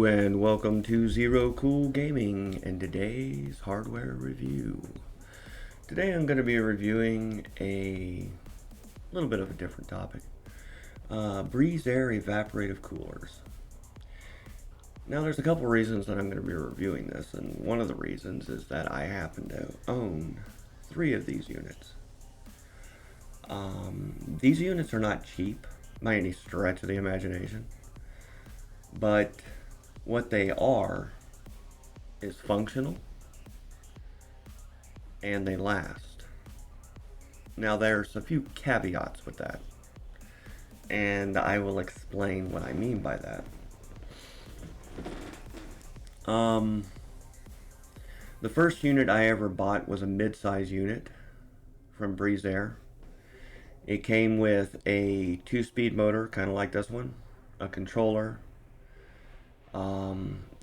Hello and welcome to Zero Cool Gaming and today's hardware review. Today I'm going to be reviewing a little bit of a different topic. Breezair Evaporative Coolers. Now there's a couple reasons that I'm going to be reviewing this, and one of the reasons is that I happen to own 3 of these units. These units are not cheap by any stretch of the imagination. But what they are is functional and they last. Now there's a few caveats with that, and I will explain what I mean by that. The first unit I ever bought was a Midsize unit from Breezair. It came with a 2-speed motor, kind of like this one, a controller.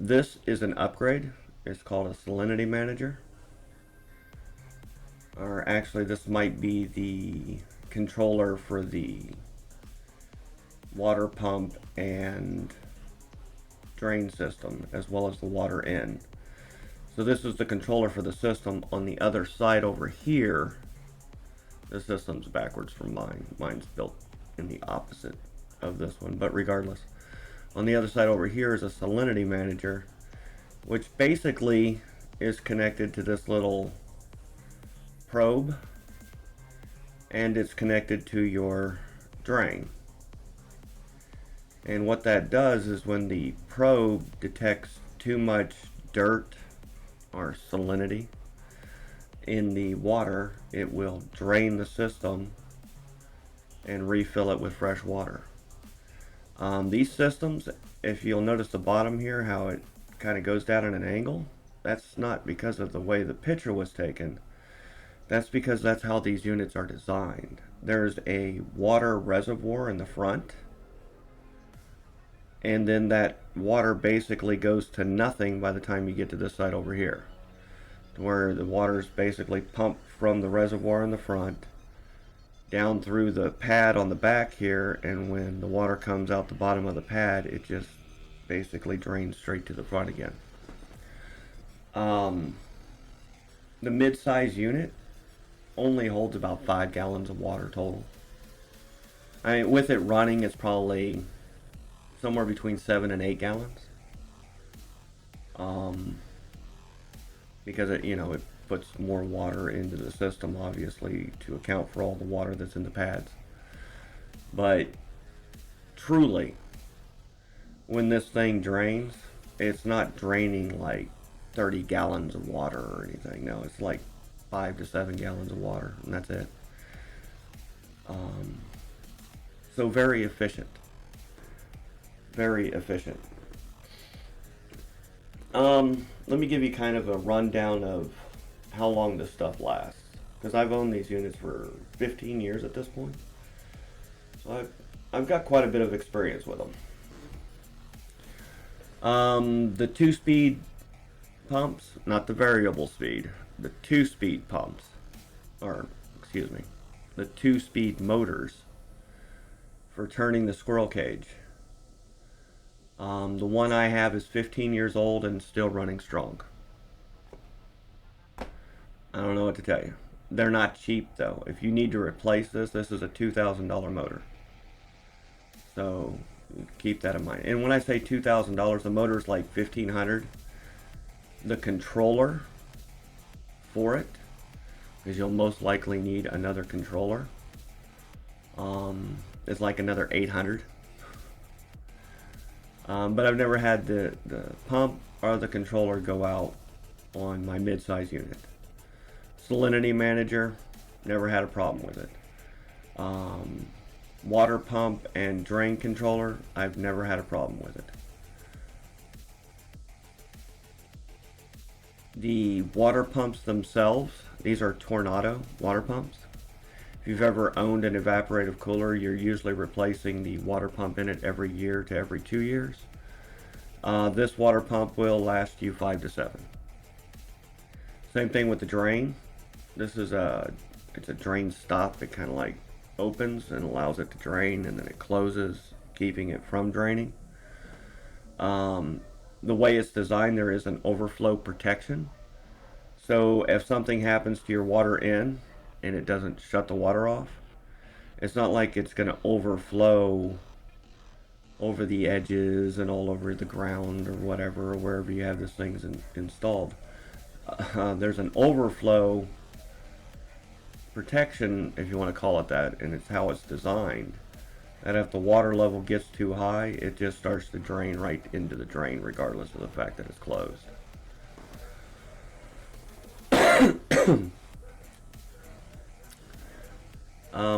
This is an upgrade. It's called a salinity manager. Or actually, this might be the controller for the water pump and drain system, as well as the water in. So this is the controller for the system. On the other side over here, the system's backwards from mine. Mine's built in the opposite of this one, but regardless. On the other side over here is a salinity manager, which basically is connected to this little probe, and it's connected to your drain. And what that does is when the probe detects too much dirt or salinity in the water, it will drain the system and refill it with fresh water. These systems, if you'll notice the bottom here, how it kind of goes down at an angle, that's not because of the way the picture was taken. That's because that's how these units are designed. There's a water reservoir in the front, and then that water basically goes to nothing by the time you get to this side over here, where the water is basically pumped from the reservoir in the front down through the pad on the back here, and when the water comes out the bottom of the pad, it just basically drains straight to the front again. The mid-size unit only holds about 5 gallons of water total. I mean, with it running, it's probably somewhere between 7 and 8 gallons. Because it puts more water into the system, obviously, to account for all the water that's in the pads. But truly, when this thing drains, it's not draining like 30 gallons of water or anything. No, it's like 5 to 7 gallons of water, and that's it. So very efficient. Very efficient. Let me give you kind of a rundown of how long this stuff lasts, because I've owned these units for 15 years at this point, so I've got quite a bit of experience with them. The 2-speed pumps, not the variable speed, the 2-speed pumps, or excuse me, the 2-speed motors for turning the squirrel cage. The one I have is 15 years old and still running strong. I don't know what to tell you. They're not cheap though. If you need to replace this is a $2,000 motor. So keep that in mind. And when I say $2,000, the motor is like $1,500. The controller for it, because you'll most likely need another controller, is like another $800. But I've never had the pump or the controller go out on my mid-size unit. Salinity manager, never had a problem with it. Water pump and drain controller, I've never had a problem with it. The water pumps themselves, these are Tornado water pumps. If you've ever owned an evaporative cooler, you're usually replacing the water pump in it every year to every 2 years. This water pump will last you 5 to 7. Same thing with the drain. This is it's a drain stop. It kind of like opens and allows it to drain, and then it closes, keeping it from draining. the way it's designed, there is an overflow protection. So if something happens to your water in and it doesn't shut the water off, it's not like it's going to overflow over the edges and all over the ground or whatever, or wherever you have this thing installed. There's an overflow protection, if you want to call it that, and it's how it's designed. That if the water level gets too high, it just starts to drain right into the drain, regardless of the fact that it's closed.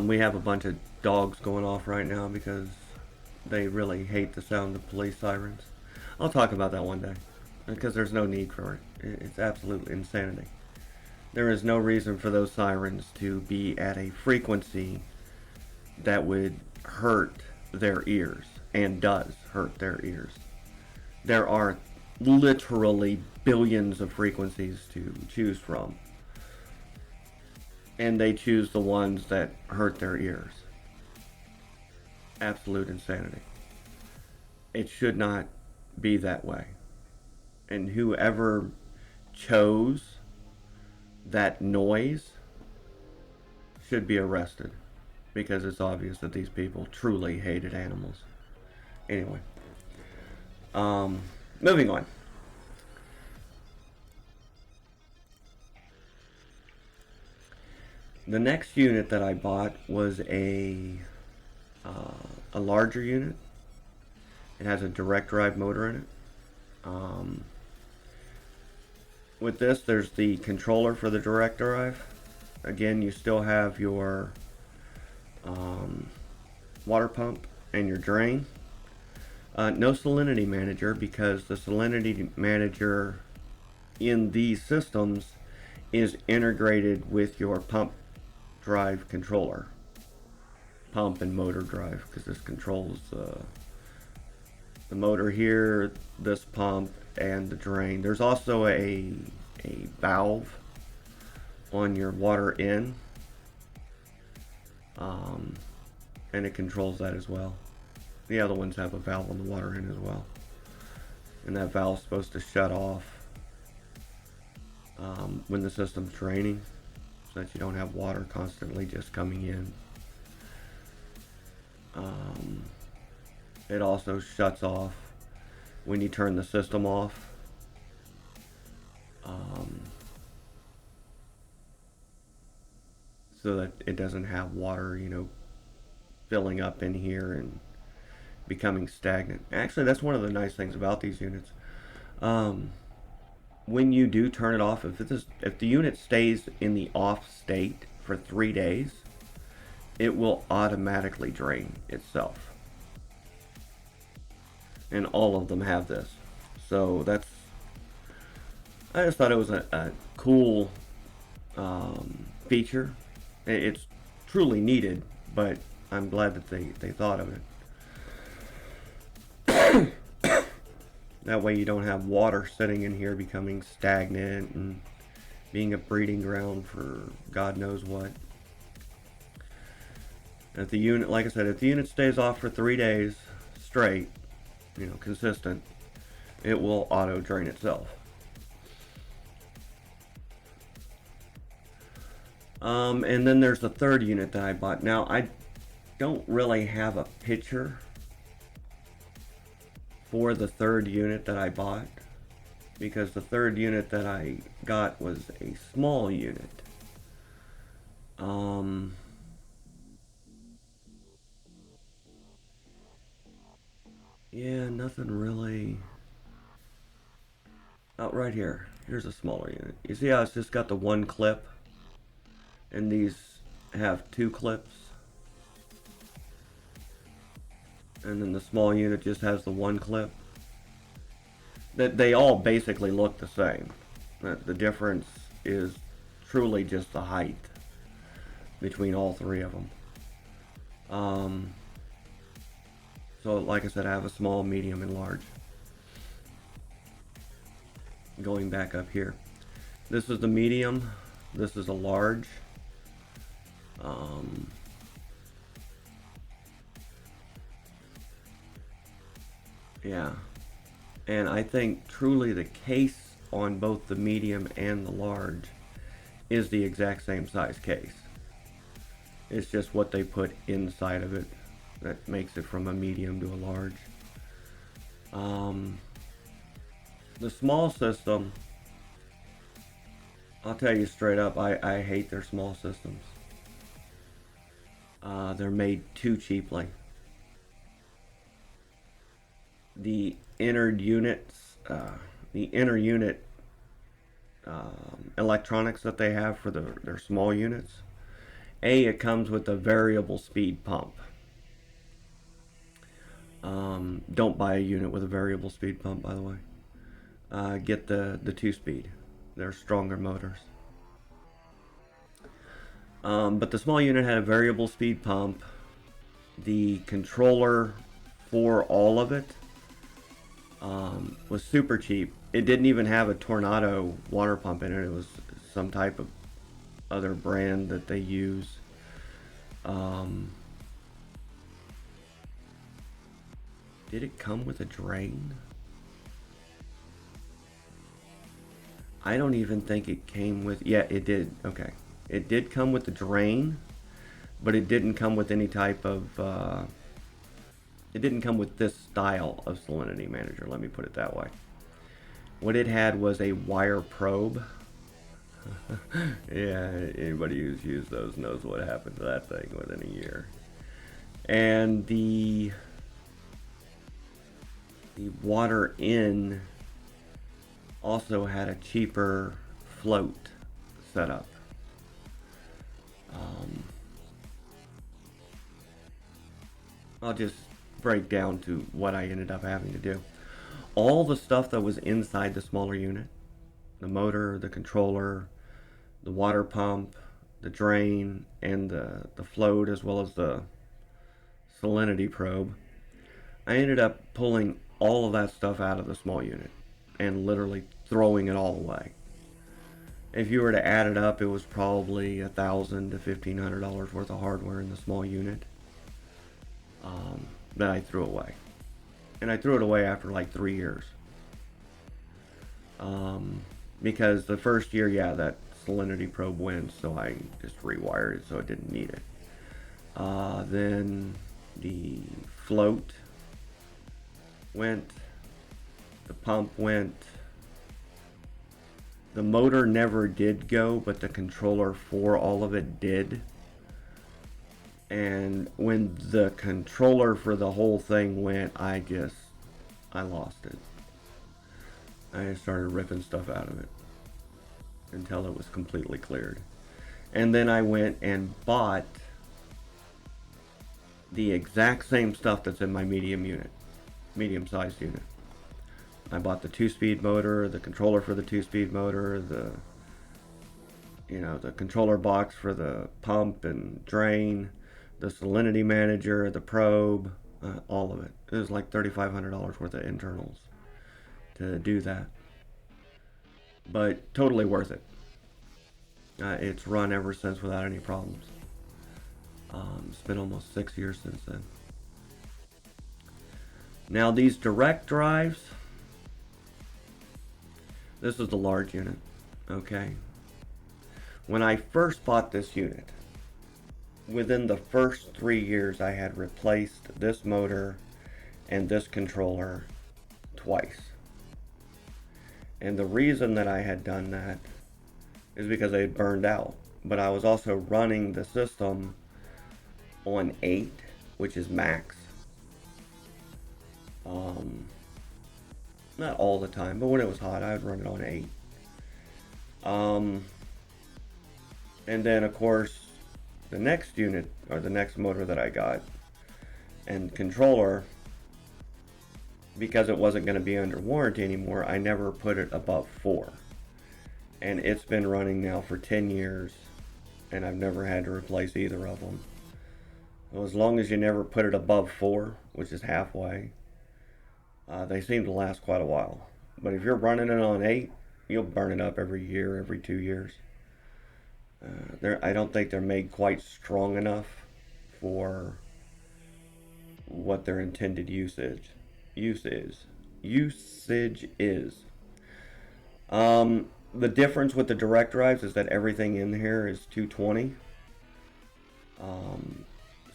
We have a bunch of dogs going off right now because they really hate the sound of police sirens. I'll talk about that one day because there's no need for it. It's absolute insanity. There is no reason for those sirens to be at a frequency that would hurt their ears, and does hurt their ears. There are literally billions of frequencies to choose from, and they choose the ones that hurt their ears. Absolute insanity. It should not be that way. And whoever chose that noise should be arrested, because it's obvious that these people truly hated animals. Anyway, moving on. The next unit that I bought was a larger unit. It has a direct drive motor in it. With this, there's the controller for the direct drive. Again, you still have your water pump and your drain. No salinity manager, because the salinity manager in these systems is integrated with your pump drive controller. Pump and motor drive, because this controls the motor here, this pump, and the drain. There's also a valve on your water in, and it controls that as well. The other ones have a valve on the water in as well, and that valve's supposed to shut off when the system's draining, so that you don't have water constantly just coming in. It also shuts off when you turn the system off. So that it doesn't have water, filling up in here and becoming stagnant. Actually, that's one of the nice things about these units. When you do turn it off, if the unit stays in the off state for 3 days, it will automatically drain itself. And all of them have this. So I just thought it was a cool feature. It's truly needed, but I'm glad that they thought of it. That way you don't have water sitting in here becoming stagnant and being a breeding ground for God knows what. If the unit, like I said, if the unit stays off for 3 days straight, consistent, it will auto drain itself. And then there's the third unit that I bought. Now, I don't really have a picture for the third unit that I bought, because the third unit that I got was a small unit. Yeah, nothing really. Oh, right here. Here's a smaller unit. You see how it's just got the one clip? And these have 2 clips. And then the small unit just has the 1 clip. They all basically look the same. The difference is truly just the height between all 3 of them. So like I said, I have a small, medium, and large. Going back up here. This is the medium. This is a large. Yeah. And I think truly the case on both the medium and the large is the exact same size case. It's just what they put inside of it that makes it from a medium to a large. Um, the small system, I'll tell you straight up, I hate their small systems. They're made too cheaply. The inner units, the inner unit electronics that they have for their small units. It comes with a variable speed pump. Don't buy a unit with a variable speed pump, by the way. Get the 2-speed. They're stronger motors. But the small unit had a variable speed pump. The controller for all of it was super cheap. It didn't even have a Tornado water pump in it. It was some type of other brand that they use. Did it come with a drain? I don't even think it came with. Yeah, it did. Okay. It did come with the drain, but it didn't come with any type of. It didn't come with this style of salinity manager, let me put it that way. What it had was a wire probe. Yeah, anybody who's used those knows what happened to that thing within a year. And the water in also had a cheaper float setup. I'll just break down to what I ended up having to do. All the stuff that was inside the smaller unit, the motor, the controller, the water pump, the drain, and the float, as well as the salinity probe, I ended up pulling all of that stuff out of the small unit and literally throwing it all away. If you were to add it up, it was probably $1,000 to $1,500 worth of hardware in the small unit that I threw away. And I threw it away after like 3 years. Because the first year, yeah, that salinity probe went, so I just rewired it so it didn't need it. Then the float went, the pump went, the motor never did go, but the controller for all of it did. And when the controller for the whole thing went, I lost it. I just started ripping stuff out of it until it was completely cleared. And then I went and bought the exact same stuff that's in my medium-sized unit. I bought the 2-speed motor, the controller for the 2-speed motor, the controller box for the pump and drain, the salinity manager, the probe, all of it. It was like $3,500 worth of internals to do that. But totally worth it. It's run ever since without any problems. It's been almost 6 years since then. Now these direct drives, this is the large unit, okay? When I first bought this unit, within the first 3 years I had replaced this motor and this controller twice. And the reason that I had done that is because they had burned out. But I was also running the system on 8, which is max. Not all the time, but when it was hot, I would run it on 8. And then, of course, the next unit, or the next motor that I got, and controller, because it wasn't going to be under warranty anymore, I never put it above 4. And it's been running now for 10 years, and I've never had to replace either of them. So as long as you never put it above 4, which is halfway, they seem to last quite a while. But if you're running it on 8, you'll burn it up every year, every 2 years. I don't think they're made quite strong enough for what their intended use is. usage is. The difference with the direct drives is that everything in here is 220.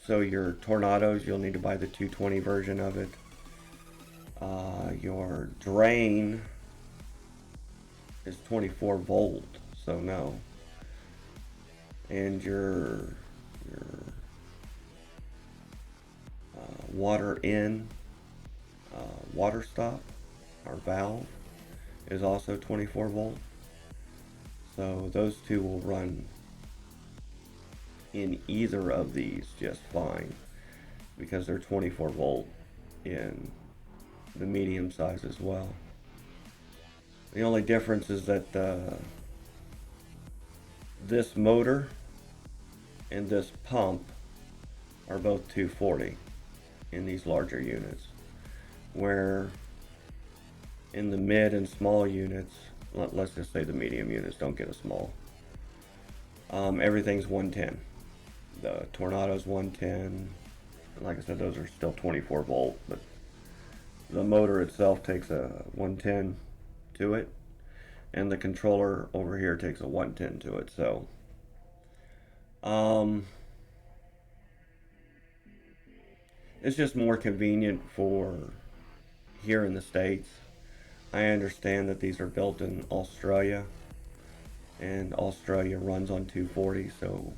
So your Tornadoes, you'll need to buy the 220 version of it. Your drain is 24 volt, so no. And your water in water stop or valve is also 24 volt. So those two will run in either of these just fine because they're 24 volt in the medium size as well. The only difference is that this motor and this pump are both 240 in these larger units, where in the mid and small units, let's just say the medium units, don't get a small, everything's 110. The Tornado's 110. Like I said, those are still 24 volt, but the motor itself takes a 110 to it, and the controller over here takes a 110 to it. So it's just more convenient for here in the States. I understand that these are built in Australia, and Australia runs on 240, so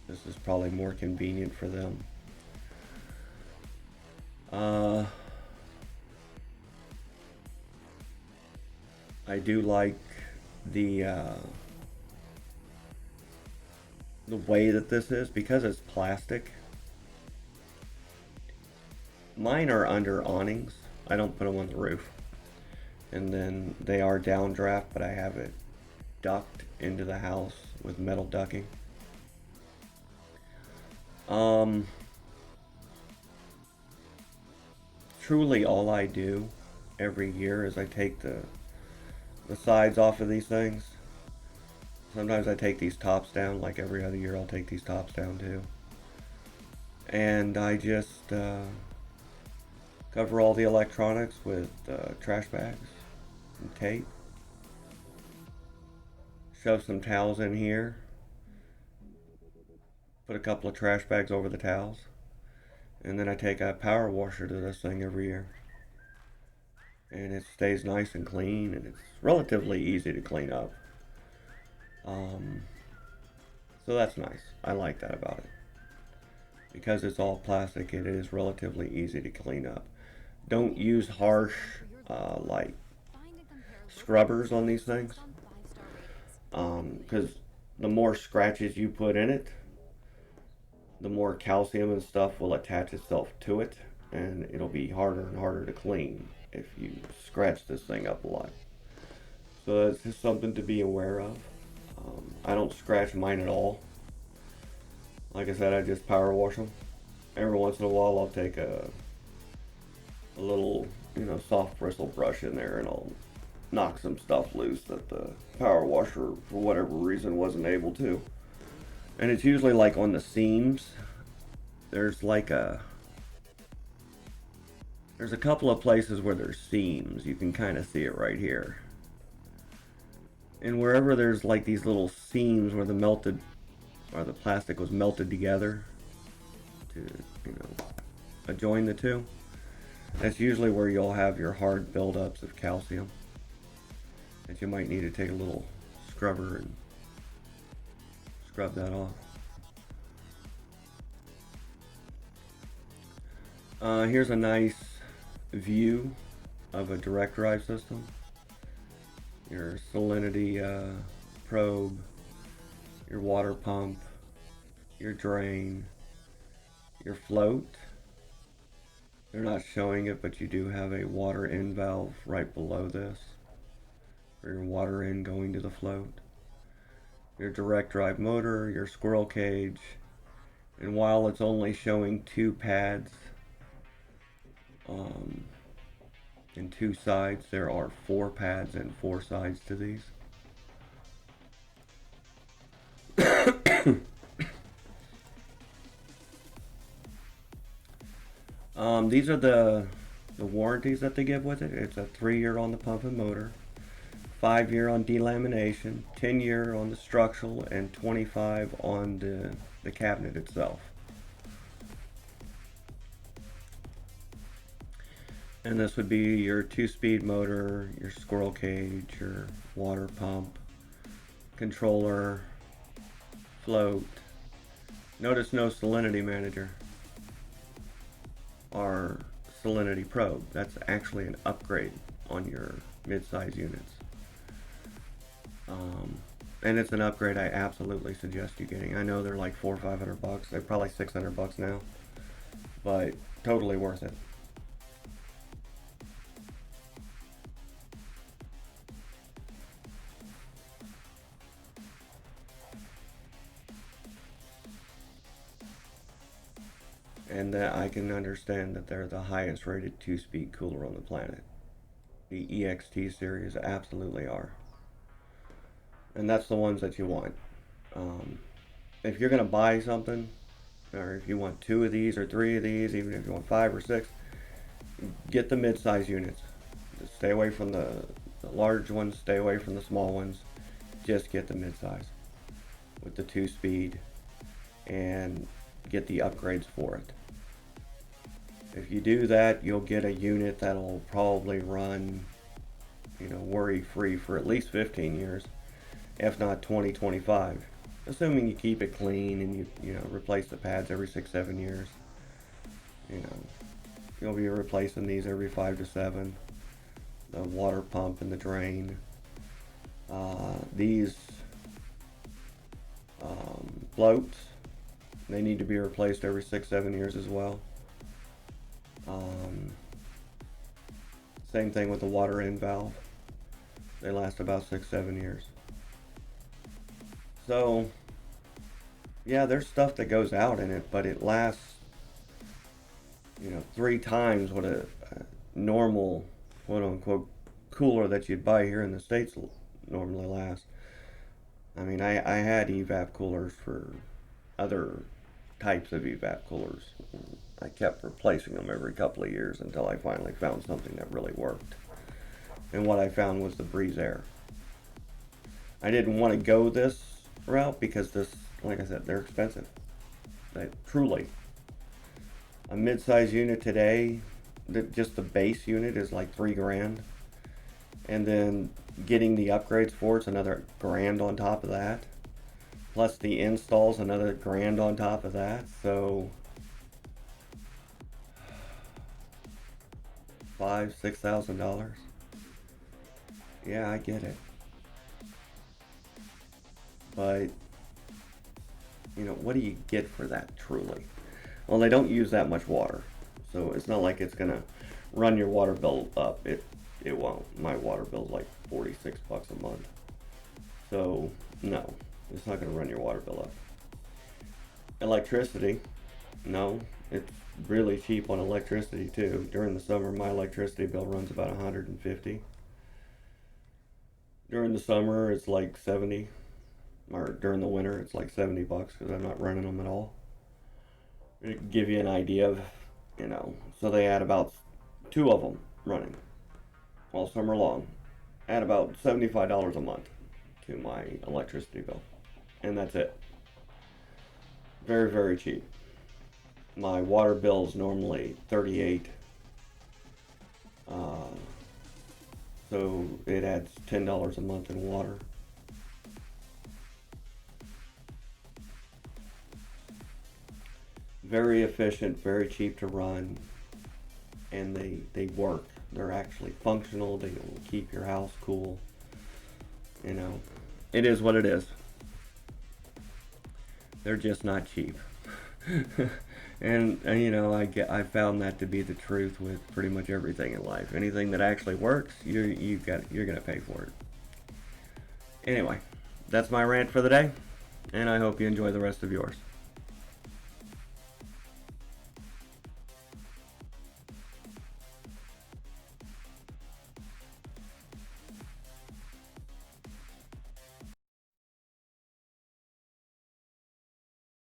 this is probably more convenient for them. I do like the way that this is, because it's plastic. Mine are under awnings. I don't put them on the roof. And then they are downdraft, but I have it ducked into the house with metal ducking. Truly all I do every year is I take the sides off of these things. Sometimes I take these tops down, like every other year I'll take these tops down too. And I just cover all the electronics with trash bags and tape. Shove some towels in here. Put a couple of trash bags over the towels. And then I take a power washer to this thing every year. And it stays nice and clean, and it's relatively easy to clean up. So that's nice. I like that about it. Because it's all plastic, it is relatively easy to clean up. Don't use harsh, like scrubbers on these things. Because the more scratches you put in it, the more calcium and stuff will attach itself to it, and it'll be harder and harder to clean if you scratch this thing up a lot. So that's just something to be aware of. I don't scratch mine at all. Like I said, I just power wash them. Every once in a while I'll take a little, soft bristle brush in there, and I'll knock some stuff loose that the power washer, for whatever reason, wasn't able to. And it's usually like on the seams. There's a couple of places where there's seams. You can kind of see it right here. And wherever there's like these little seams where the plastic was melted together to, join the two, that's usually where you'll have your hard buildups of calcium that you might need to take a little scrubber and scrub that off. Here's a nice view of a direct drive system. Your salinity probe, your water pump, your drain, your float. They're not showing it, but you do have a water in valve right below this for your water in going to the float. Your direct drive motor, your squirrel cage, and while it's only showing 2 pads and 2 sides, there are 4 pads and 4 sides to these. These are the the warranties that they give with it. It's a 3-year on the pump and motor, 5-year on delamination, 10-year on the structural, and 25 on the cabinet itself. And this would be your 2-speed motor, your squirrel cage, your water pump, controller, float. Notice no salinity manager or salinity probe. That's actually an upgrade on your mid-size units. And it's an upgrade I absolutely suggest you getting. I know they're like $400 or $500. They're probably $600 now, but totally worth it. And that I can understand that they're the highest rated 2-speed cooler on the planet. The EXT series absolutely are. And that's the ones that you want. If you're going to buy something, or if you want 2 of these or 3 of these, even if you want 5 or 6, get the mid-size units. Just stay away from the large ones, stay away from the small ones. Just get the mid-size with the 2-speed and get the upgrades for it. If you do that, you'll get a unit that'll probably run, worry-free for at least 15 years, if not 20, 25. Assuming you keep it clean and you replace the pads every 6-7 years. You'll be replacing these every 5 to 7. The water pump and the drain. These floats, they need to be replaced every 6-7 years as well. Same thing with the water in valve. They last about 6-7 years. So, yeah, there's stuff that goes out in it, but it lasts, 3 times what a normal, quote unquote, cooler that you'd buy here in the States normally lasts. I mean, I had evap coolers for other types of evap coolers. I kept replacing them every couple of years until I finally found something that really worked. And what I found was the Breezair. I didn't want to go this route because this, like I said, they're expensive. Truly. A mid-size unit today, just the base unit is like $3,000. And then getting the upgrades for it's another $1,000 on top of that. Plus the installs another $1,000 on top of that. So $5,000-6,000. Yeah, I get it. But what do you get for that truly? Well, they don't use that much water, so it's not like it's gonna run your water bill up. It won't. My water bill's like $46 a month. So no, it's not gonna run your water bill up. Electricity, no, it's really cheap on electricity too. During the summer, my electricity bill runs about $150. During the summer, it's like 70, or during the winter, it's like $70 because I'm not running them at all. To give you an idea of, so they add about 2 of them running all summer long. Add about $75 a month to my electricity bill, and that's it. Very, very cheap. My water bill is normally $38, so it adds $10 a month in water. Very efficient, very cheap to run, and they work. They're actually functional. They will keep your house cool. It is what it is. They're just not cheap. and I found that to be the truth with pretty much everything in life. Anything that actually works, you're gonna pay for it. Anyway, that's my rant for the day, and I hope you enjoy the rest of yours.